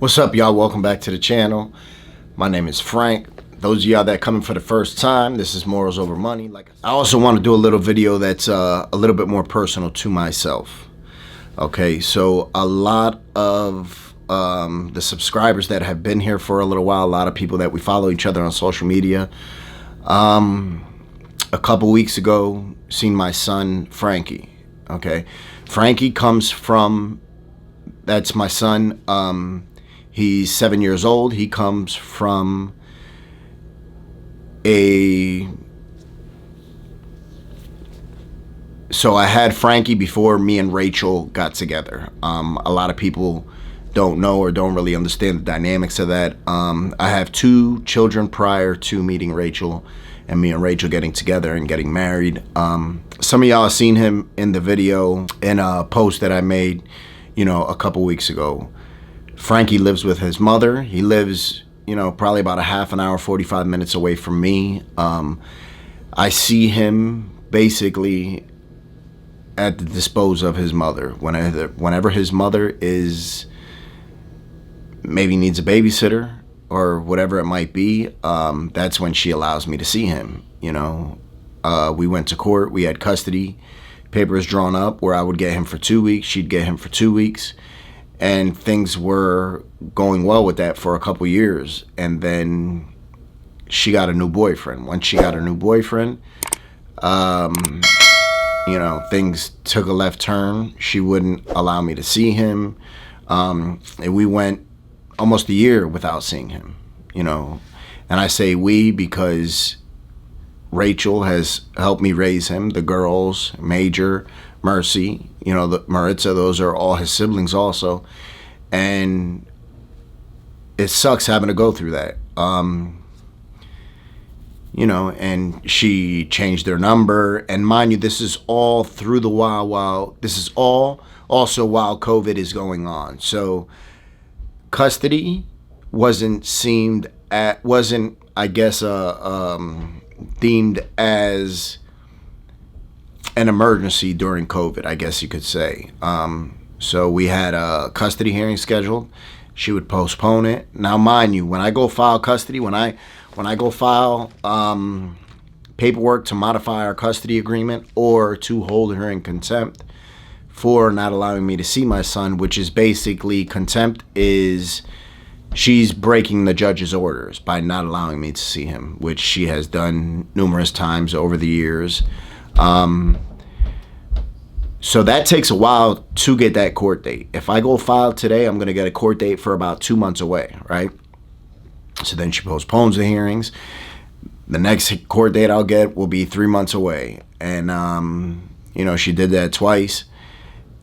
What's up, y'all? Welcome back to the channel. My name is Frank. Those of y'all that coming for the first time, this is Morals Over Money. I also want to do a little video that's a little bit more personal to myself. Okay, so a lot of the subscribers that have been here for a little while, a lot of people that we follow each other on social media. A couple weeks ago, seen my son Frankie. Okay, Frankie comes from, that's my son. He's 7 years old. He comes from so I had Frankie before me and Rachel got together. A lot of people don't know or don't really understand the dynamics of that. I have two children prior to meeting Rachel and me and Rachel getting together and getting married. Some of y'all have seen him in the video in a post that I made, a couple weeks ago. Frankie lives with his mother. He lives, probably about a half an hour, 45 minutes away from me. I see him basically at the disposal of his mother. Whenever his mother maybe needs a babysitter or whatever it might be, that's when she allows me to see him. We went to court. We had custody papers drawn up where I would get him for 2 weeks. She'd get him for 2 weeks. And things were going well with that for a couple years. And then she got a new boyfriend. Once she got a new boyfriend, things took a left turn. She wouldn't allow me to see him. And we went almost a year without seeing him, And I say we because Rachel has helped me raise him. The girls, Major, Mercy, the Maritza, those are all his siblings also. And it sucks having to go through that. And she changed their number. And mind you, this is all through the while this is all also while COVID is going on. So custody wasn't, I guess, deemed as an emergency during COVID, I guess you could say. So we had a custody hearing scheduled. She would postpone it. Now, mind you, when I go file custody, when I go file paperwork to modify our custody agreement or to hold her in contempt for not allowing me to see my son, which is basically contempt is she's breaking the judge's orders by not allowing me to see him, which she has done numerous times over the years. So that takes a while to get that court date. If I go file today, I'm going to get a court date for about 2 months away, right? So then she postpones the hearings. The next court date I'll get will be 3 months away. And, she did that twice.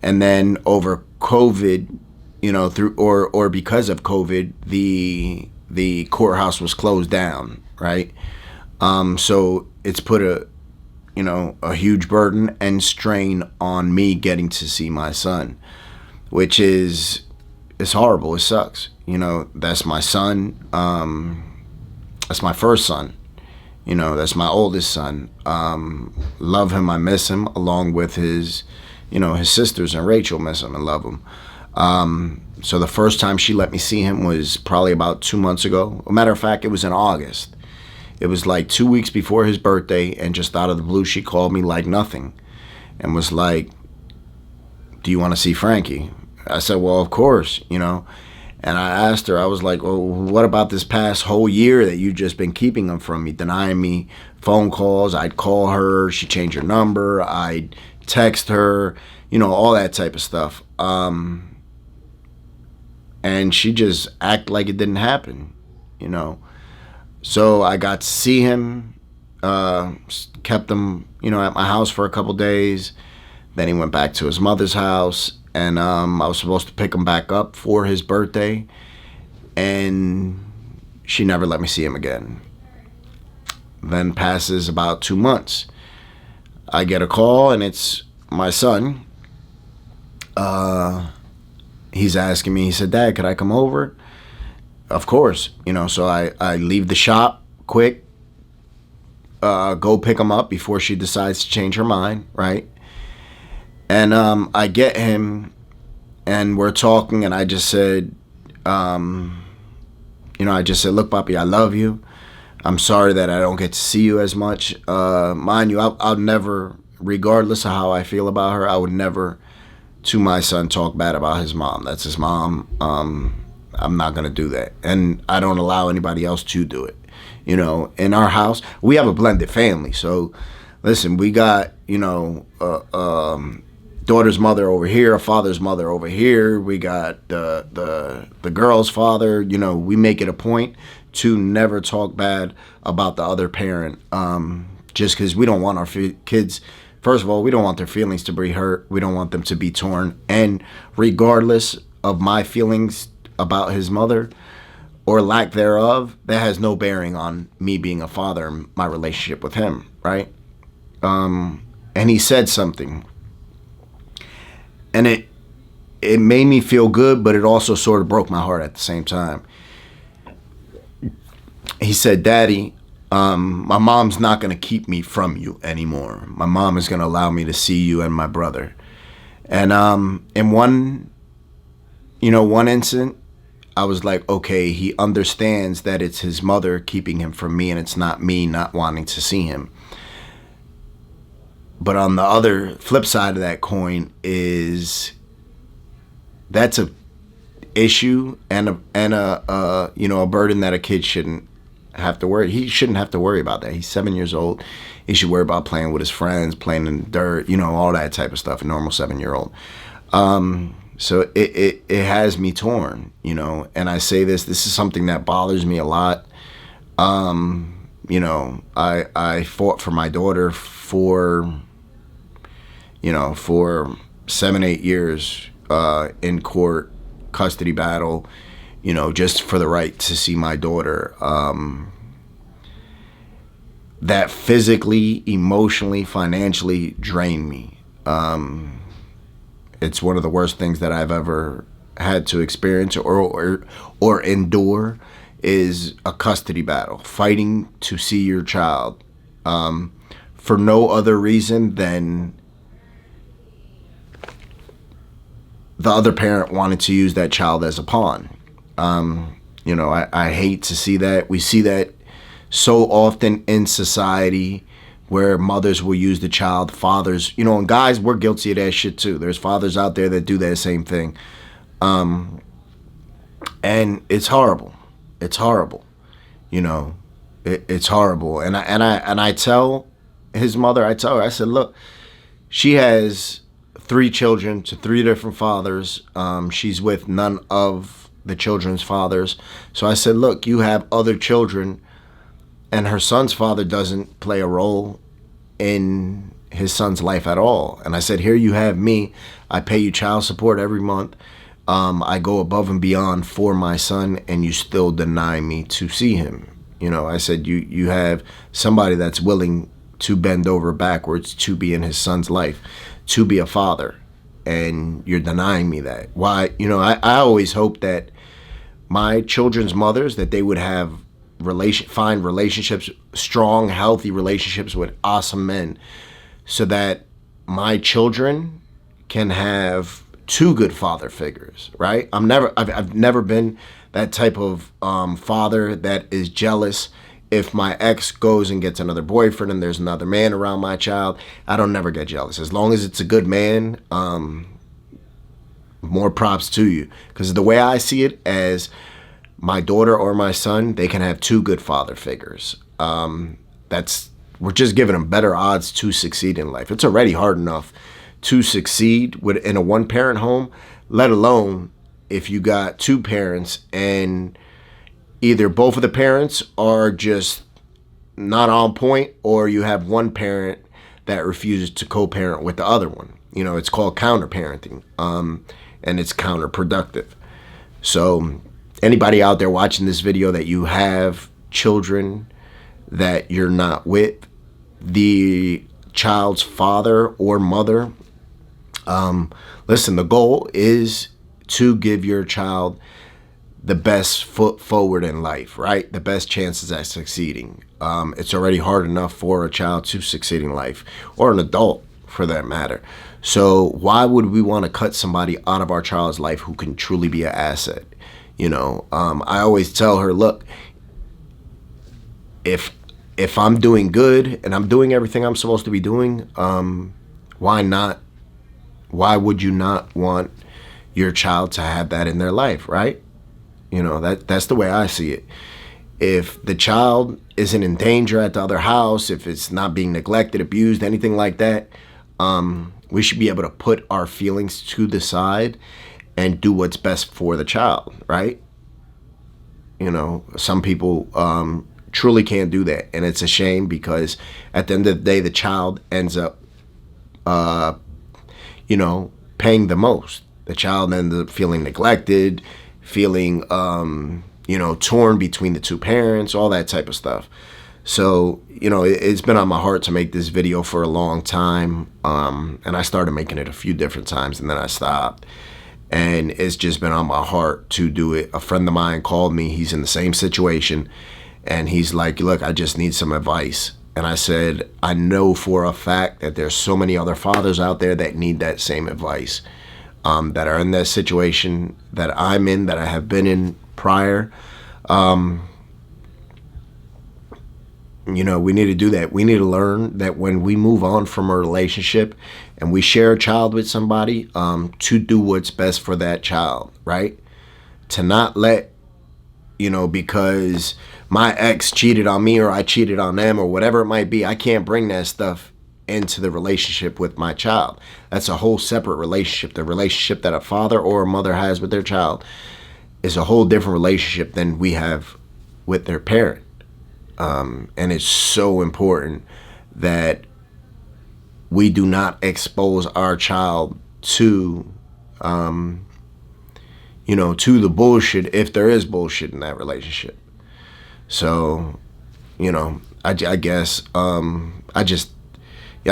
And then over COVID, or because of COVID, the courthouse was closed down, right? So it's put a huge burden and strain on me getting to see my son, which it's horrible. It sucks. That's my son. That's my first son. That's my oldest son. Love him. I miss him, along with his sisters, and Rachel miss him and love him. So the first time she let me see him was probably about 2 months ago. A matter of fact, it was in August. It was like 2 weeks before his birthday, and just out of the blue, she called me like nothing and was like, "Do you want to see Frankie?" I said, "Well, of course," And I asked her, I was like, "Well, what about this past whole year that you've just been keeping him from me, denying me phone calls?" I'd call her, she'd change her number, I'd text her, all that type of stuff. And she just act like it didn't happen, So I got to see him, kept him, at my house for a couple days. Then he went back to his mother's house, and I was supposed to pick him back up for his birthday, and she never let me see him again. Then passes about 2 months. I get a call, and it's my son. He's asking me, he said, "Dad, could I come over?" Of course, so I leave the shop quick, go pick him up before she decides to change her mind, right? And I get him, and we're talking, and I just said, I just said, look, Papi, I love you. I'm sorry that I don't get to see you as much. Mind you, I'll never, regardless of how I feel about her, I would never, to my son, talk bad about his mom. That's his mom. I'm not going to do that. And I don't allow anybody else to do it. In our house, we have a blended family. So, listen, we got, daughter's mother over here, a father's mother over here. We got the girl's father. We make it a point to never talk bad about the other parent, just because we don't want our kids. First of all, we don't want their feelings to be hurt. We don't want them to be torn. And regardless of my feelings about his mother or lack thereof, that has no bearing on me being a father and my relationship with him, right? And he said something, and it made me feel good, but it also sort of broke my heart at the same time. He said, Daddy, my mom's not going to keep me from you anymore. My mom is going to allow me to see you and my brother. And in one instant, I was like, okay, he understands that it's his mother keeping him from me, and it's not me not wanting to see him. But on the other flip side of that coin is that's a issue and a burden that a kid shouldn't have to worry. He shouldn't have to worry about that. He's 7 years old. He should worry about playing with his friends, playing in the dirt, all that type of stuff. A normal 7-year-old. So it has me torn, and I say this is something that bothers me a lot. I fought for my daughter for 7-8 years in court, custody battle, just for the right to see my daughter. That physically, emotionally, financially drained me. It's one of the worst things that I've ever had to experience or endure is a custody battle, fighting to see your child for no other reason than the other parent wanted to use that child as a pawn. I hate to see that. We see that so often in society, where mothers will use the child, fathers, and guys, we're guilty of that shit too. There's fathers out there that do that same thing. And it's horrible. It's horrible. It's horrible. And I tell his mother, I said, look, she has 3 children to 3 different fathers. She's with none of the children's fathers. So I said, look, you have other children, and her son's father doesn't play a role in his son's life at all. And I said, here you have me. I pay you child support every month. I go above and beyond for my son, and you still deny me to see him. I said, you have somebody that's willing to bend over backwards to be in his son's life, to be a father, and you're denying me that. Why? I always hope that my children's mothers, that they would have find relationships, strong, healthy relationships with awesome men, so that my children can have 2 good father figures, right? I've never been that type of father that is jealous if my ex goes and gets another boyfriend and there's another man around my child. I don't never get jealous. As long as it's a good man, more props to you. Because the way I see it, as my daughter or my son, they can have 2 good father figures. We're just giving them better odds to succeed in life. It's already hard enough to succeed in a 1-parent home, let alone if you got 2 parents and either both of the parents are just not on point, or you have one parent that refuses to co-parent with the other one. It's called counter-parenting, and it's counterproductive. So anybody out there watching this video that you have children that you're not with the child's father or mother, listen, the goal is to give your child the best foot forward in life, right? The best chances at succeeding. It's already hard enough for a child to succeed in life, or an adult for that matter. So why would we want to cut somebody out of our child's life who can truly be an asset? I always tell her, look, if I'm doing good and I'm doing everything I'm supposed to be doing, why not? Why would you not want your child to have that in their life, right? That's the way I see it. If the child isn't in danger at the other house, if it's not being neglected, abused, anything like that, we should be able to put our feelings to the side and do what's best for the child, right? Some people truly can't do that, and it's a shame, because at the end of the day, the child ends up, paying the most. The child ends up feeling neglected, feeling, torn between the two parents, all that type of stuff. So, it's been on my heart to make this video for a long time, and I started making it a few different times, and then I stopped. And it's just been on my heart to do it. A friend of mine called me. He's in the same situation, and he's like, look, I just need some advice. And I said, I know for a fact that there's so many other fathers out there that need that same advice, that are in that situation that I'm in, that I have been in prior. We need to do that. We need to learn that when we move on from a relationship and we share a child with somebody, to do what's best for that child, right? To not let, because my ex cheated on me or I cheated on them or whatever it might be, I can't bring that stuff into the relationship with my child. That's a whole separate relationship. The relationship that a father or a mother has with their child is a whole different relationship than we have with their parent. And it's so important that we do not expose our child to, to the bullshit, if there is bullshit in that relationship. So, I guess, I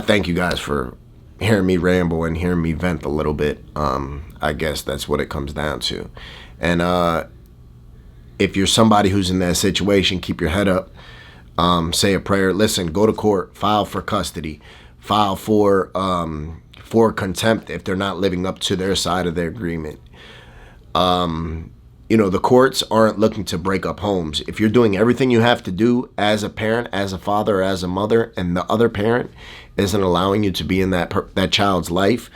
thank you guys for hearing me ramble and hearing me vent a little bit. I guess that's what it comes down to. And if you're somebody who's in that situation, keep your head up. Say a prayer. Listen, go to court, file for custody, file for contempt if they're not living up to their side of the agreement. The courts aren't looking to break up homes. If you're doing everything you have to do as a parent, as a father, or as a mother, and the other parent isn't allowing you to be in that child's life,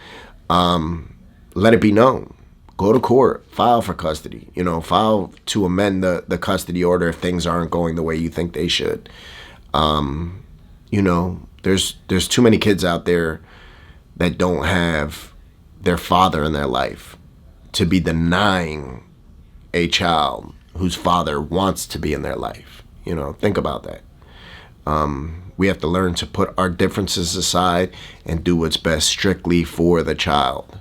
let it be known. Go to court, file for custody, file to amend the custody order if things aren't going the way you think they should. There's too many kids out there that don't have their father in their life to be denying a child whose father wants to be in their life. Think about that. We have to learn to put our differences aside and do what's best strictly for the child.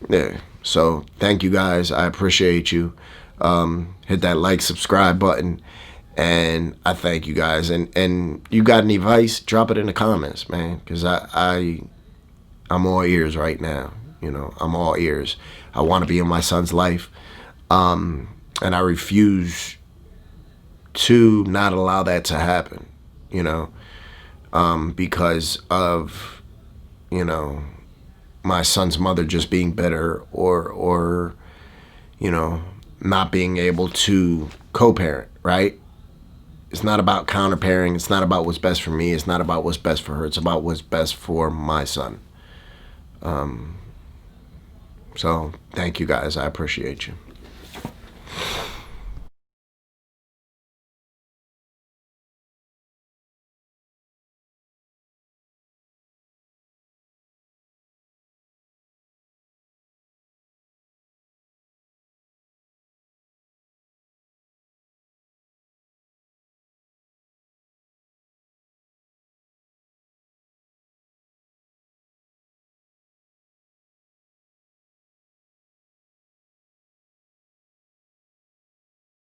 Yeah. So thank you guys. I appreciate you. Hit that like, subscribe button, and I thank you guys. And you got any advice? Drop it in the comments, man, because I'm all ears right now. I'm all ears. I want to be in my son's life, and I refuse to not allow that to happen. Because of my son's mother just being bitter or not being able to co-parent, right? It's not about counter-parenting. It's not about what's best for me. It's not about what's best for her. It's about what's best for my son. So thank you guys. I appreciate you.